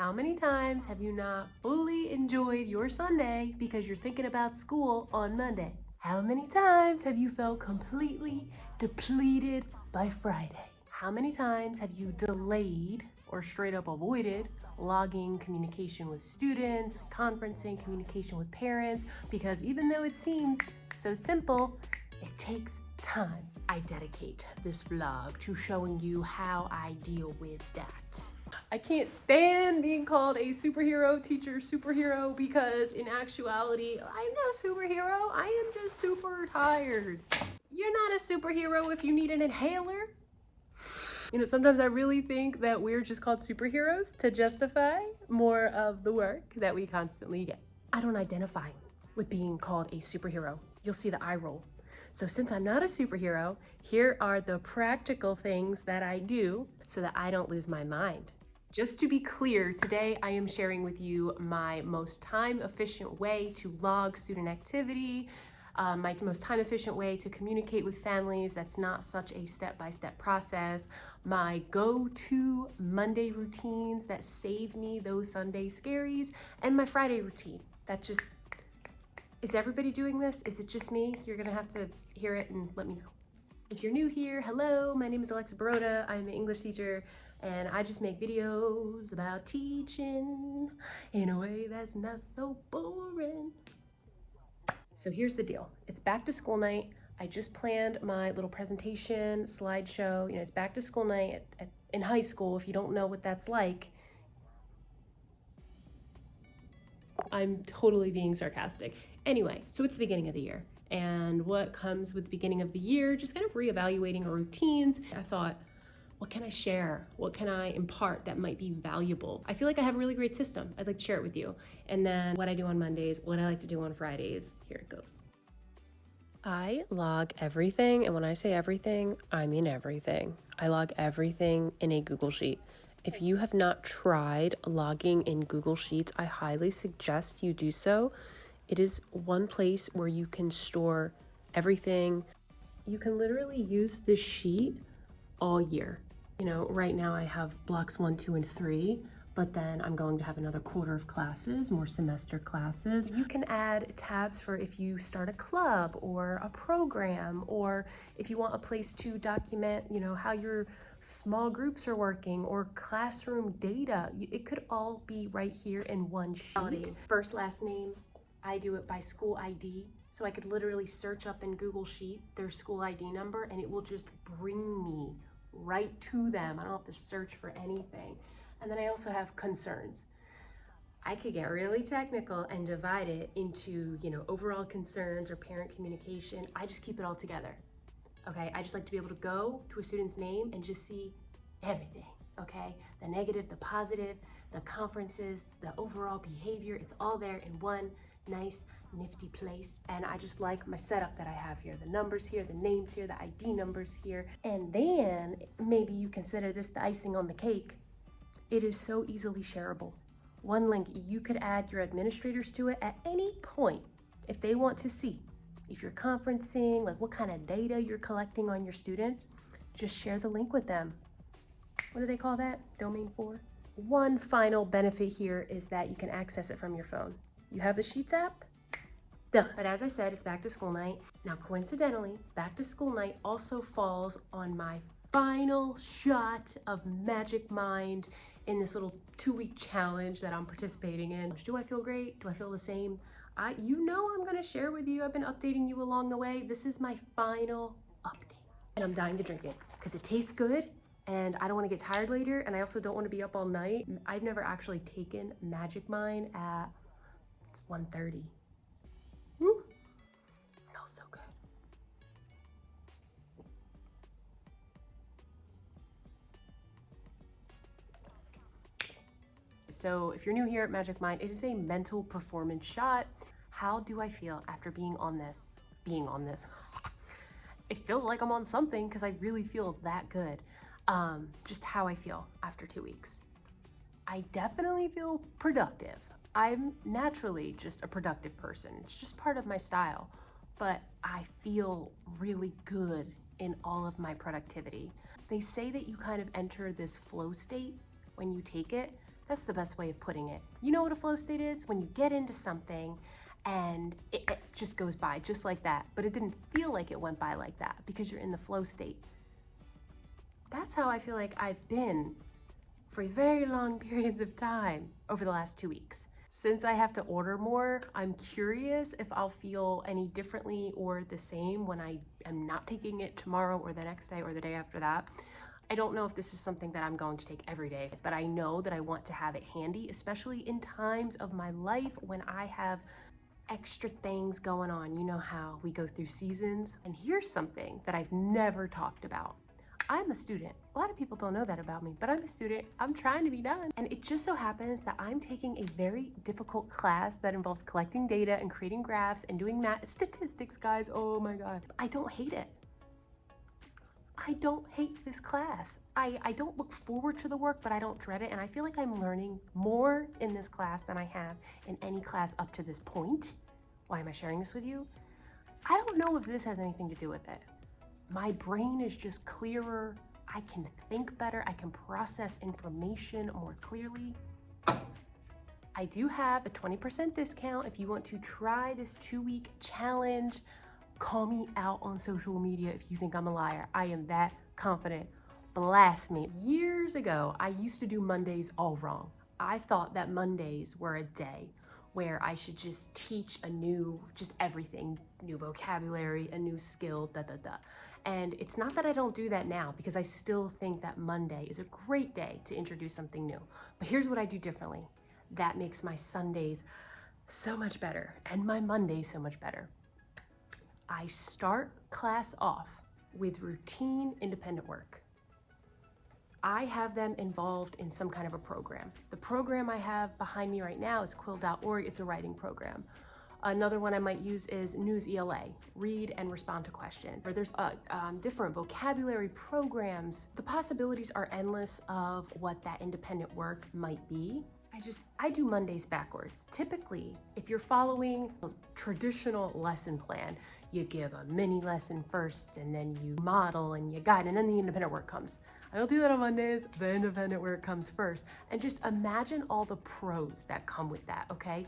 How many times have you not fully enjoyed your Sunday because you're thinking about school on Monday? How many times have you felt completely depleted by Friday? How many times have you delayed or straight up avoided logging communication with students, conferencing, communication with parents, because even though it seems so simple, it takes time. I dedicate this vlog to showing you how I deal with that. I can't stand being called a superhero, teacher superhero, because in actuality, I'm no superhero. I am just super tired. You're not a superhero if you need an inhaler. You know, sometimes I really think that we're just called superheroes to justify more of the work that we constantly get. I don't identify with being called a superhero. You'll see the eye roll. So since I'm not a superhero, here are the practical things that I do so that I don't lose my mind. Just to be clear, today I am sharing with you my most time-efficient way to log student activity, my most time-efficient way to communicate with families that's not such a step-by-step process, my go-to Monday routines that save me those Sunday scaries, and my Friday routine that just, is everybody doing this? Is it just me? You're gonna have to hear it and let me know. If you're new here, hello, my name is Alexa Borota. I'm an English teacher and I just make videos about teaching in a way that's not so boring. So here's the deal. It's back to school night. I just planned my little presentation, slideshow. You know, it's back to school night in high school. If you don't know what that's like, I'm totally being sarcastic. Anyway, so it's the beginning of the year. And what comes with the beginning of the year, just kind of reevaluating our routines. I thought, what can I share? What can I impart that might be valuable? I feel like I have a really great system. I'd like to share it with you. And then what I do on Mondays, what I like to do on Fridays, here it goes. I log everything, and when I say everything, I mean everything. I log everything in a Google Sheet. If you have not tried logging in Google Sheets, I highly suggest you do so. It is one place where you can store everything. You can literally use this sheet all year. You know, right now I have blocks 1, 2, and 3, but then I'm going to have another quarter of classes, more semester classes. You can add tabs for if you start a club or a program, or if you want a place to document, you know, how your small groups are working or classroom data. It could all be right here in one sheet. First, last name, I do it by school ID. So I could literally search up in Google Sheet their school ID number and it will just bring me right to them. I don't have to search for anything. And then I also have concerns. I could get really technical and divide it into, you know, overall concerns or parent communication. I just keep it all together. Okay, I just like to be able to go to a student's name and just see everything, okay? The negative, the positive, the conferences, the overall behavior, it's all there in one nice, nifty place. And I just like my setup that I have here. The numbers here, the names here, the ID numbers here. And then maybe you consider this the icing on the cake. It is so easily shareable. One link, you could add your administrators to it at any point if they want to see. If you're conferencing, like what kind of data you're collecting on your students, just share the link with them. What do they call that? Domain 4? One final benefit here is that you can access it from your phone. You have the Sheets app? Duh. But as I said, it's back to school night. Now, coincidentally, back to school night also falls on my final shot of Magic Mind in this little 2-week challenge that I'm participating in. Do I feel great? Do I feel the same? You know I'm gonna share with you. I've been updating you along the way. This is my final update. And I'm dying to drink it because it tastes good and I don't want to get tired later, and I also don't want to be up all night. I've never actually taken Magic Mind at 1:30. It smells so good. So if you're new here at Magic Mind, it is a mental performance shot. How do I feel after being on this? It feels like I'm on something because I really feel that good. Just how I feel after 2 weeks. I definitely feel productive. I'm naturally just a productive person. It's just part of my style, but I feel really good in all of my productivity. They say that you kind of enter this flow state when you take it. That's the best way of putting it. You know what a flow state is? When you get into something and it just goes by just like that, but it didn't feel like it went by like that because you're in the flow state. That's how I feel like I've been for very long periods of time over the last 2 weeks. Since I have to order more, I'm curious if I'll feel any differently or the same when I am not taking it tomorrow or the next day or the day after that. I don't know if this is something that I'm going to take every day, but I know that I want to have it handy, especially in times of my life when I have extra things going on. You know how we go through seasons. And here's something that I've never talked about. I'm a student. A lot of people don't know that about me, but I'm a student. I'm trying to be done. And it just so happens that I'm taking a very difficult class that involves collecting data and creating graphs and doing math statistics, guys. Oh my God. I don't hate it. I don't hate this class. I don't look forward to the work, but I don't dread it. And I feel like I'm learning more in this class than I have in any class up to this point. Why am I sharing this with you? I don't know if this has anything to do with it. My brain is just clearer. I can think better. I can process information more clearly. I do have a 20% discount if you want to try this 2-week challenge. Call me out on social media if you think I'm a liar. I am that confident. Blast me. Years ago, I used to do Mondays all wrong. I thought that Mondays were a day where I should just teach just everything, new vocabulary, a new skill, And it's not that I don't do that now, because I still think that Monday is a great day to introduce something new. But here's what I do differently. That makes my Sundays so much better and my Mondays so much better. I start class off with routine independent work. I have them involved in some kind of a program. The program I have behind me right now is quill.org. It's a writing program. Another one I might use is News ELA, read and respond to questions. Or there's different vocabulary programs. The possibilities are endless of what that independent work might be. I do Mondays backwards. Typically, if you're following a traditional lesson plan, you give a mini lesson first, and then you model and you guide, and then the independent work comes. I don't do that on Mondays. The independent work comes first. And just imagine all the pros that come with that, okay?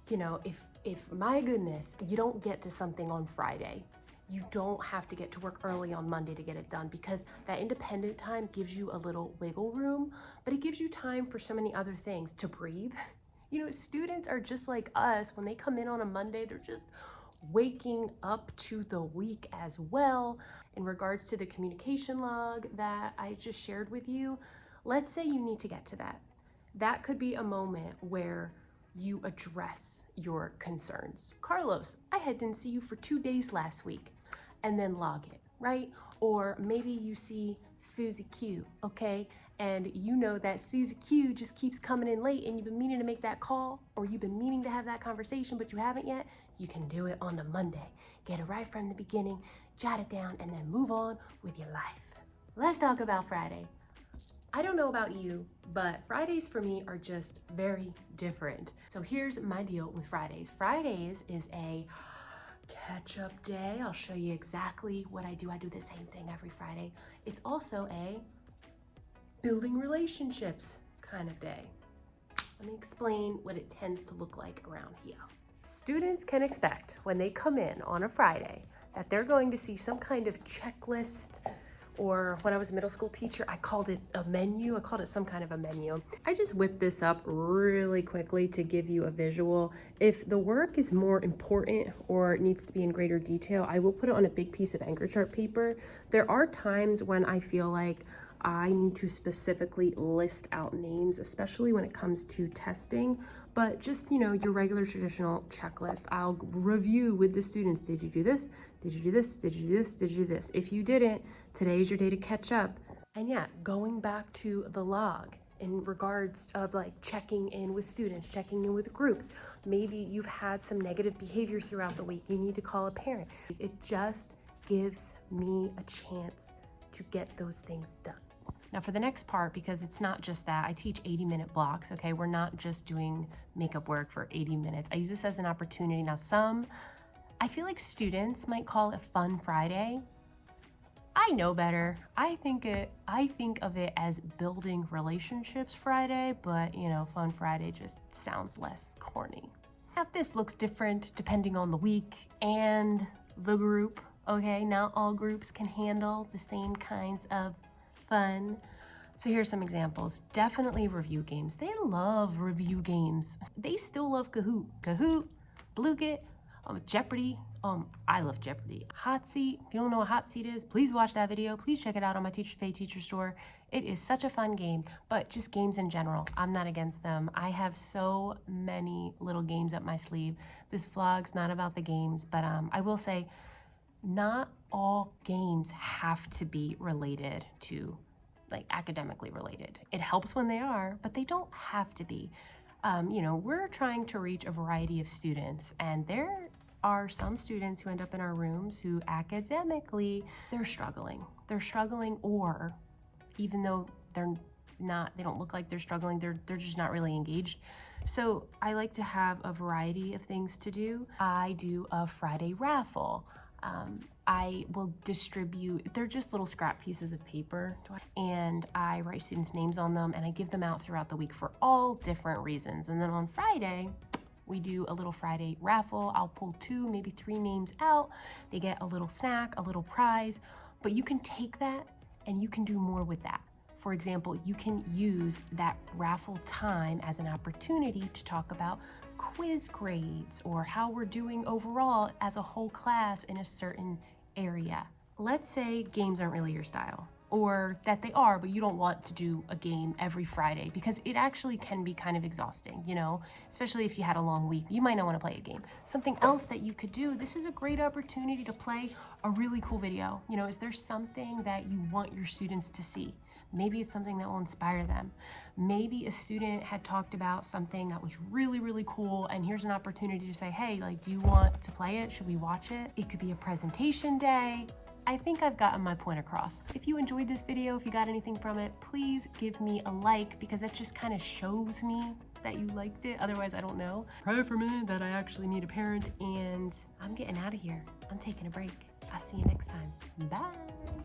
You know, if my goodness, you don't get to something on Friday, you don't have to get to work early on Monday to get it done, because that independent time gives you a little wiggle room, but it gives you time for so many other things to breathe. You know, students are just like us. When they come in on a Monday, they're just waking up to the week as well. In regards to the communication log that I just shared with you, let's say you need to get to that. That could be a moment where you address your concerns. Carlos, I didn't see you for 2 days last week, and then log it, right? Or maybe you see Susie Q, okay? And you know that Susie Q just keeps coming in late, and you've been meaning to make that call, or you've been meaning to have that conversation, but you haven't yet. You can do it on a Monday. Get it right from the beginning, jot it down, and then move on with your life. Let's talk about Friday. I don't know about you, but Fridays for me are just very different. So here's my deal with Fridays. Fridays is a catch-up day. I'll show you exactly what I do. I do the same thing every Friday. It's also a building relationships kind of day. Let me explain what it tends to look like around here. Students can expect when they come in on a Friday that they're going to see some kind of checklist, or when I was a middle school teacher, I called it a menu. I called it some kind of a menu. I just whipped this up really quickly to give you a visual. If the work is more important or needs to be in greater detail, I will put it on a big piece of anchor chart paper. There are times when I feel like I need to specifically list out names, especially when it comes to testing. But just, you know, your regular traditional checklist, I'll review with the students. Did you do this? Did you do this? Did you do this? Did you do this? If you didn't, today's your day to catch up. And yeah, going back to the log in regards of like checking in with students, checking in with groups. Maybe you've had some negative behavior throughout the week. You need to call a parent. It just gives me a chance to get those things done. Now for the next part, because it's not just that, I teach 80-minute blocks, okay? We're not just doing makeup work for 80 minutes. I use this as an opportunity. Now I feel like students might call it Fun Friday. I know better. I think of it as building relationships Friday, but you know, Fun Friday just sounds less corny. Now this looks different depending on the week and the group. Okay, not all groups can handle the same kinds of fun. So here's some examples. Definitely review games. They love review games. They still love Kahoot. Kahoot, Blooket, Jeopardy. I love Jeopardy. Hot Seat. If you don't know what Hot Seat is, please watch that video. Please check it out on my Teachers Pay Teacher store. It is such a fun game, but just games in general. I'm not against them. I have so many little games up my sleeve. This vlog's not about the games, but I will say not all games have to be related to, like, academically related. It helps when they are, but they don't have to be. You know, we're trying to reach a variety of students, and there are some students who end up in our rooms who academically, they're struggling, or even though they don't look like they're struggling, they're just not really engaged. So I like to have a variety of things to do. I do a Friday raffle. I will distribute, they're just little scrap pieces of paper, and I write students' names on them, and I give them out throughout the week for all different reasons. And then on Friday, we do a little Friday raffle. I'll pull 2, maybe 3 names out. They get a little snack, a little prize, but you can take that and you can do more with that. For example, you can use that raffle time as an opportunity to talk about quiz grades or how we're doing overall as a whole class in a certain area. Let's say games aren't really your style, or that they are, but you don't want to do a game every Friday because it actually can be kind of exhausting, you know, especially if you had a long week. You might not want to play a game. Something else that you could do, this is a great opportunity to play a really cool video. You know, is there something that you want your students to see? Maybe it's something that will inspire them. Maybe a student had talked about something that was really, really cool, and here's an opportunity to say, hey, like, do you want to play it? Should we watch it? It could be a presentation day. I think I've gotten my point across. If you enjoyed this video, if you got anything from it, please give me a like, because that just kind of shows me that you liked it. Otherwise, I don't know. Pray for me that I actually meet a parent, and I'm getting out of here. I'm taking a break. I'll see you next time. Bye.